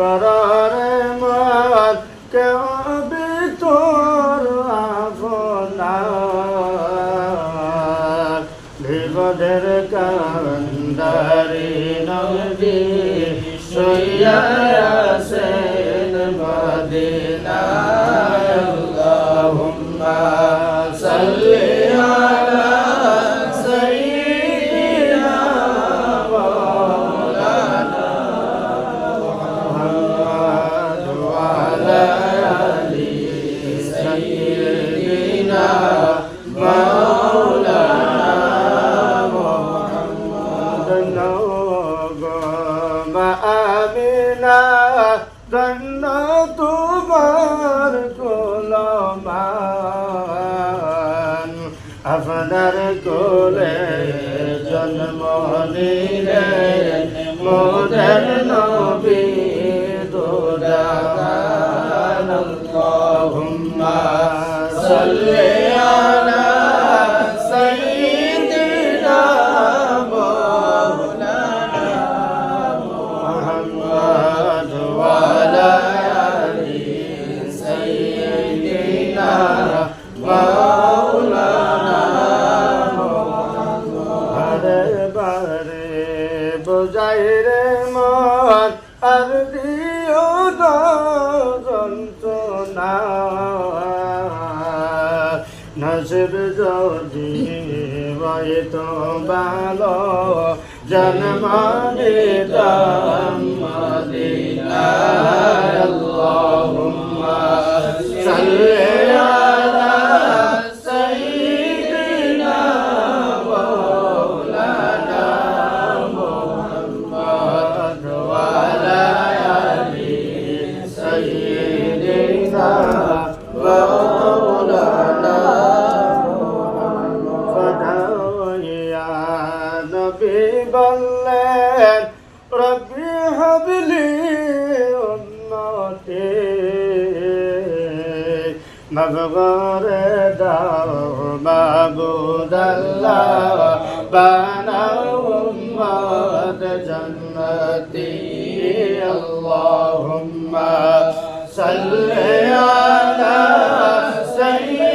কররে মত কেউ তোর আপনার বিপদের কান্দারি নবী শুইয়া আছেন মদিনায় আল্লাহুম্মা সাল্লি আলা সাইয়্যিদিনা মাওলানা মুহাম্মদ ওয়া আলা আলি সাইয়্যিদিনা মাওলানা মুহাম্মদ মা আমিনা ধন্য তোমার কোলমান আপনার কোলে জন্ম নিলেন মোদের নবী দুরাগান আল্লাহুম্মা সাল্লি আলা সাইয়্যিদিনা মাওলানা মুহাম্মদ ওয়া আলা আলি সাইয়্যিদিনা মাওলানা মুহাম্মদ বারে বুঝাই রে মন আর দিও যন্ত্রণা নসিব যদি হয়তো ভালো জন্ম নিতাম মদিনায় আল্লাহুম্মা সাল্লি আলা সাইয়্যিদিনা মাওলানা মুহাম্মদ ওয়া আলা আলি সাইয়্যিদিনা মাওলানা নবী বললেন রব্বি হাবলি উম্মতি মাগফিরে দাও মাবুদ আল্লাহ বানাও উম্মত জান্নতি আল্লাহুম্মা সাল্লি আলা সাইয়্যিদিনা